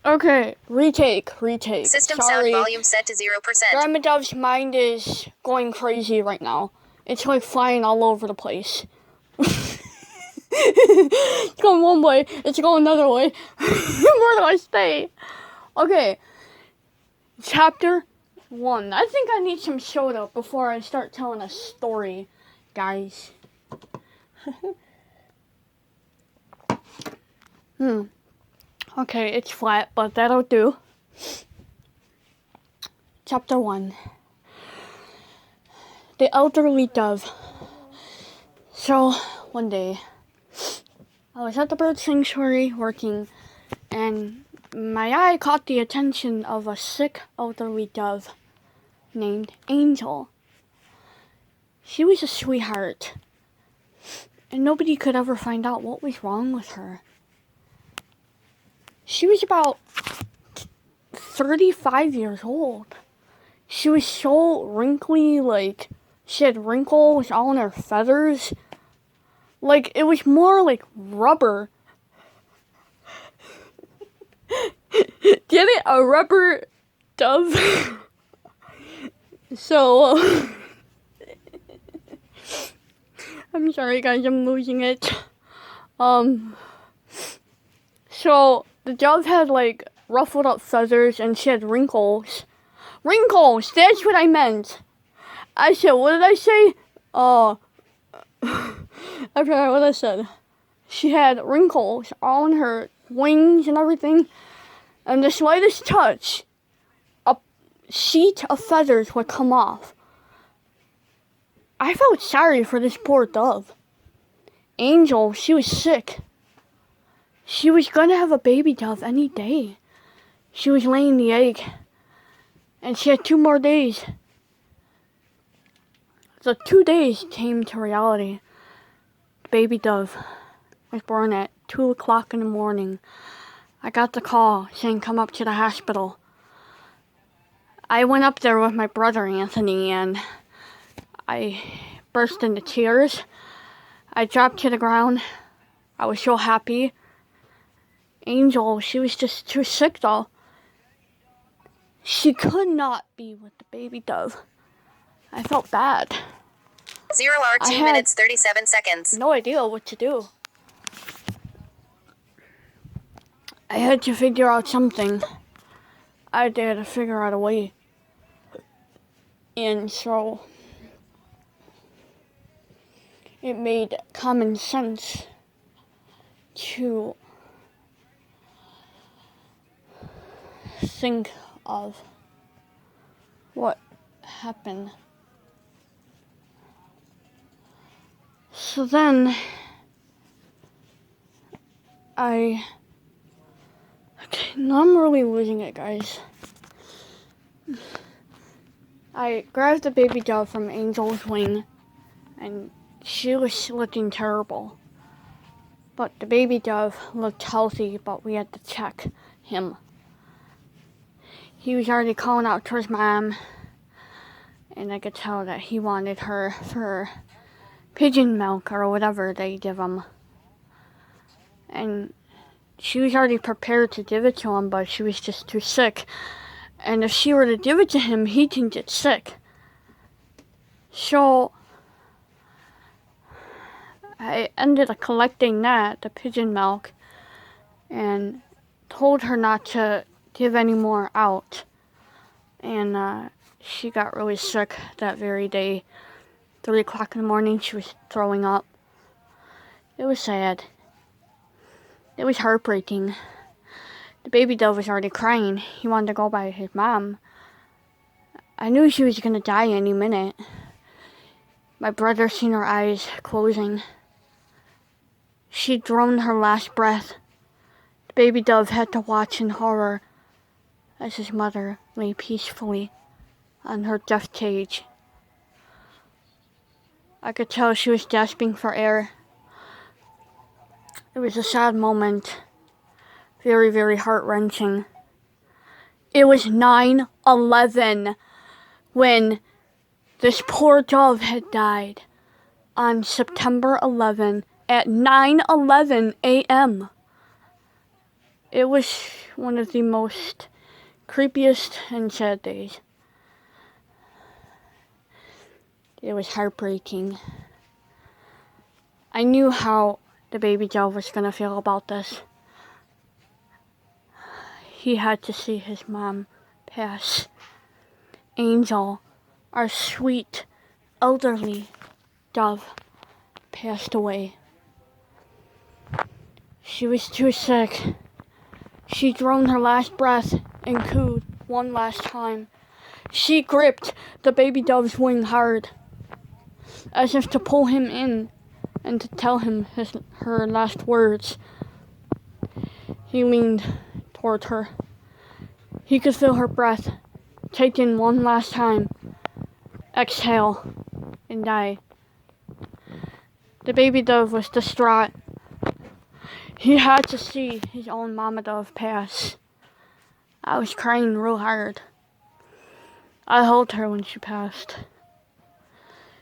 Okay, retake. System Sorry. sound volume set to 0%. Grandma Dove's mind is going crazy right now. It's like flying all over the place. It's going one way, it's going another way. Where do I stay? Okay. Chapter 1. I think I need some soda before I start telling a story, guys. Okay, it's flat, but that'll do. Chapter 1. The Elderly Dove. So, one day, I was at the bird sanctuary working, and my eye caught the attention of a sick elderly dove named Angel. She was a sweetheart, and nobody could ever find out what was wrong with her. She was about 35 years old. She was so wrinkly, like, she had wrinkles all in her feathers. Like, it was more like rubber. Get it? A rubber dove? So, I'm sorry guys, I'm losing it. So, the dove had, like, ruffled up feathers and she had wrinkles. Wrinkles! That's what I meant! I said, what did I say? I forgot what I said. She had wrinkles all in her wings and everything. And the slightest touch, a sheet of feathers would come off. I felt sorry for this poor dove. Angel, she was sick. She was gonna have a baby dove any day. She was laying the egg. And she had 2 more days. So 2 days came to reality. The baby dove was born at 2 o'clock in the morning. I got the call saying come up to the hospital. I went up there with my brother Anthony and I burst into tears. I dropped to the ground. I was so happy. Angel, she was just too sick though. She could not be with the baby dove. I felt bad. 0 hour 2 minutes 37 seconds. No idea what to do. I had to figure out something. I had to figure out a way. And so it made common sense to think of what happened. So then now I'm really losing it, guys. I grabbed the baby dove from Angel's wing, and she was looking terrible. But the baby dove looked healthy, but we had to check him. He was already calling out to his mom, and I could tell that he wanted her for pigeon milk or whatever they give him. And she was already prepared to give it to him, but she was just too sick. And if she were to give it to him, he can get sick. So I ended up collecting the pigeon milk, and told her not to give any more out. And she got really sick that very day. 3 o'clock in the morning, she was throwing up. It was sad. It was heartbreaking. The baby dove was already crying. He wanted to go by his mom. I knew she was gonna die any minute. My brother seen her eyes closing. She droned her last breath. The baby dove had to watch in horror as his mother lay peacefully on her death cage. I could tell she was gasping for air. It was a sad moment. Very, very heart-wrenching. It was 9/11 when this poor dove had died on September 11 at 9:11 a.m. It was one of the most creepiest and sad days. It was heartbreaking. I knew how the baby dove was gonna feel about this. He had to see his mom pass. Angel, our sweet, elderly dove, passed away. She was too sick. She droned her last breath and cooed one last time. She gripped the baby dove's wing hard, as if to pull him in and to tell him her last words. He leaned toward her. He could feel her breath, take in one last time, exhale, and die. The baby dove was distraught. He had to see his own mama dove pass. I was crying real hard. I held her when she passed.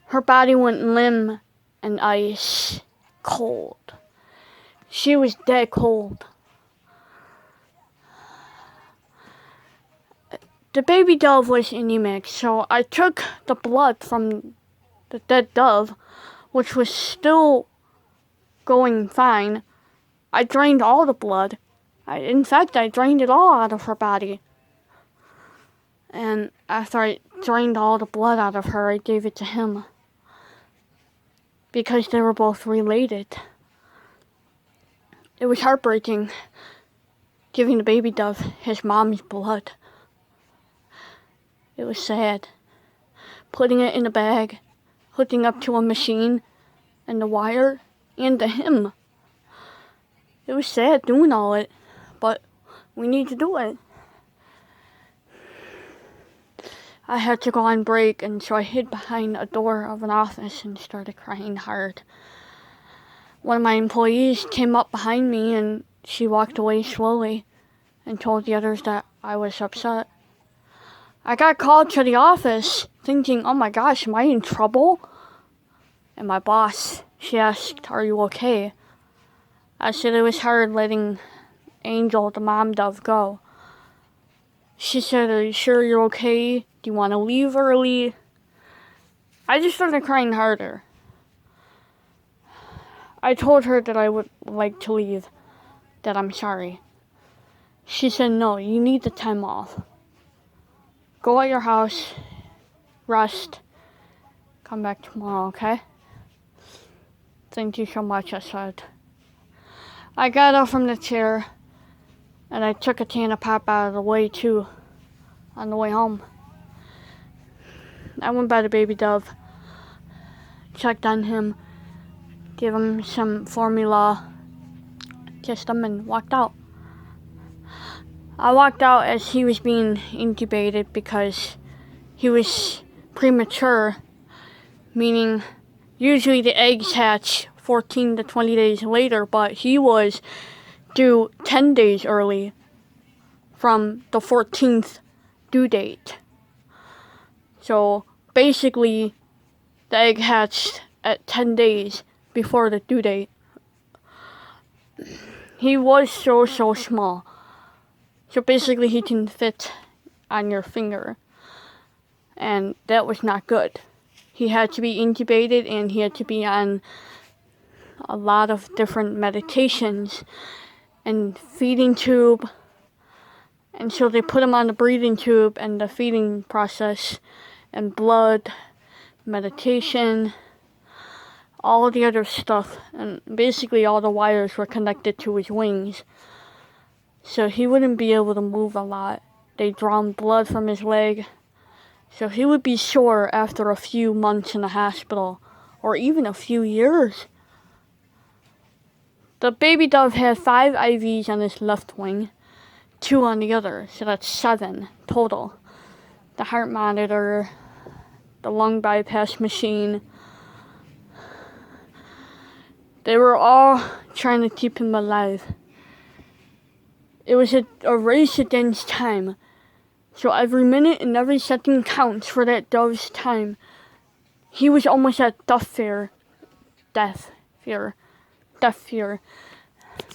Her body went limp and ice cold. She was dead cold. The baby dove was anemic, so I took the blood from the dead dove, which was still going fine. I drained all the blood. In fact, I drained it all out of her body. And after I drained all the blood out of her, I gave it to him. Because they were both related. It was heartbreaking, giving the baby dove his mom's blood. It was sad. Putting it in a bag, hooking up to a machine, and the wire, and the him. It was sad doing all it, but we need to do it. I had to go on break, and so I hid behind a door of an office and started crying hard. One of my employees came up behind me, and she walked away slowly and told the others that I was upset. I got called to the office thinking, oh my gosh, am I in trouble? And my boss, she asked, are you okay? I said it was hard letting Angel, the mom dove, go. She said, are you sure you're okay? Do you want to leave early? I just started crying harder. I told her that I would like to leave, that I'm sorry. She said, no, you need the time off. Go at your house, rest, come back tomorrow, okay? Thank you so much, I said. I got up from the chair, and I took a can of pop out of the way, too, on the way home. I went by the baby dove, checked on him, gave him some formula, kissed him, and walked out. I walked out as he was being incubated because he was premature, meaning usually the eggs hatch 14 to 20 days later, but he was due 10 days early from the 14th due date. So basically, the egg hatched at 10 days before the due date. He was so small. So basically, he can fit on your finger. And that was not good. He had to be incubated, and he had to be on a lot of different medications and feeding tube. And so they put him on the breathing tube and the feeding process and blood, medication, all the other stuff. And basically all the wires were connected to his wings. So he wouldn't be able to move a lot. They drawn blood from his leg. So he would be sore after a few months in the hospital, or even a few years. The baby dove had 5 IVs on his left wing, 2 on the other, so that's 7 total. The heart monitor, the lung bypass machine. They were all trying to keep him alive. It was a race against time. So every minute and every second counts for that dove's time. He was almost at death fear.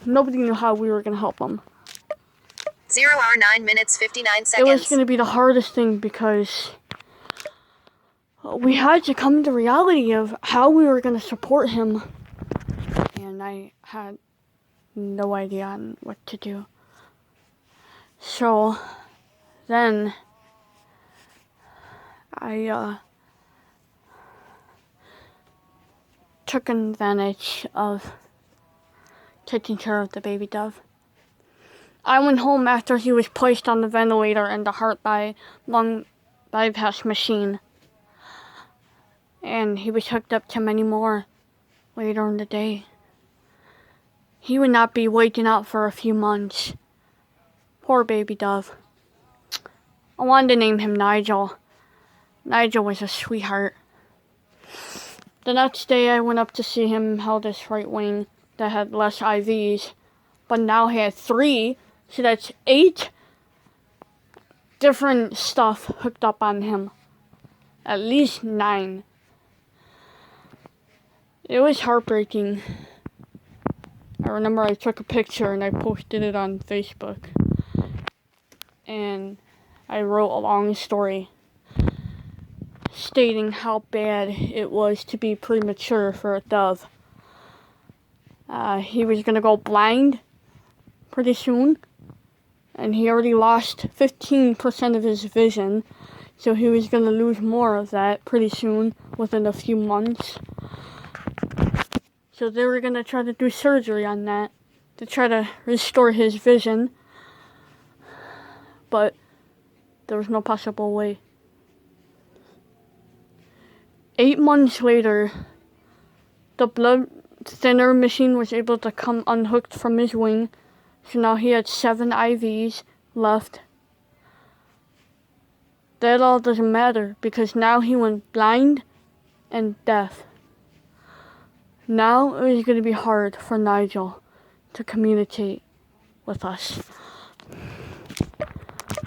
Nobody knew how we were going to help him. 0 hour 9 minutes 59 it was seconds. going to be the hardest thing because we had to come to reality of how we were going to support him. And I had no idea on what to do. So then I took advantage of taking care of the baby dove. I went home after he was placed on the ventilator and the heart by lung bypass machine. And he was hooked up to many more later in the day. He would not be waking up for a few months. Poor baby dove. I wanted to name him Nigel. Nigel was a sweetheart. The next day I went up to see him, held his right wing that had less IVs, but now he had 3, so that's 8 different stuff hooked up on him. At least 9. It was heartbreaking. I remember I took a picture and I posted it on Facebook. And I wrote a long story stating how bad it was to be premature for a dove. He was going to go blind pretty soon. And he already lost 15% of his vision. So he was going to lose more of that pretty soon, within a few months. So they were going to try to do surgery on that to try to restore his vision. But there was no possible way. 8 months later, the blood thinner machine was able to come unhooked from his wing. So now he had 7 IVs left. That all doesn't matter because now he went blind and deaf. Now it was going to be hard for Nigel to communicate with us.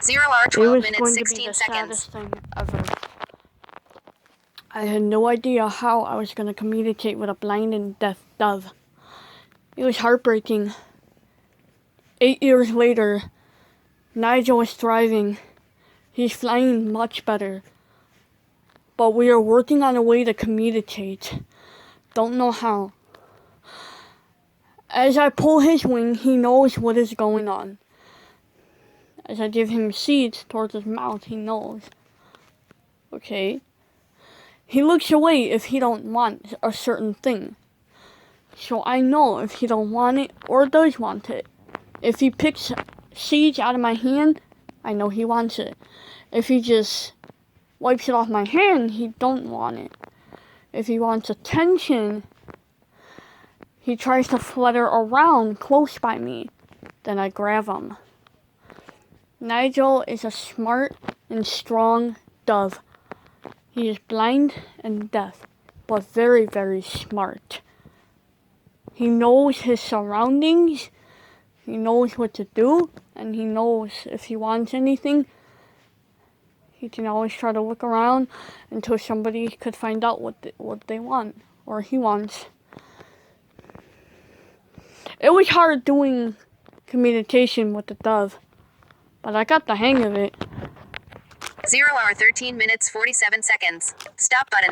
0 hour 12 minutes It was 16 going to be the seconds. saddest thing ever. I had no idea how I was going to communicate with a blind and deaf dove. It was heartbreaking. 8 years later, Nigel is thriving. He's flying much better. But we are working on a way to communicate. Don't know how. As I pull his wing, he knows what is going on. As I give him seeds towards his mouth, he knows. Okay. He looks away if he don't want a certain thing. So I know if he don't want it or does want it. If he picks seeds out of my hand, I know he wants it. If he just wipes it off my hand, he don't want it. If he wants attention, he tries to flutter around close by me. Then I grab him. Nigel is a smart and strong dove. He is blind and deaf, but very, very smart. He knows his surroundings, he knows what to do, and he knows if he wants anything, he can always try to look around until somebody could find out what they want, or he wants. It was hard doing communication with the dove, but I got the hang of it. 0 hour 13 minutes 47 seconds. Stop button.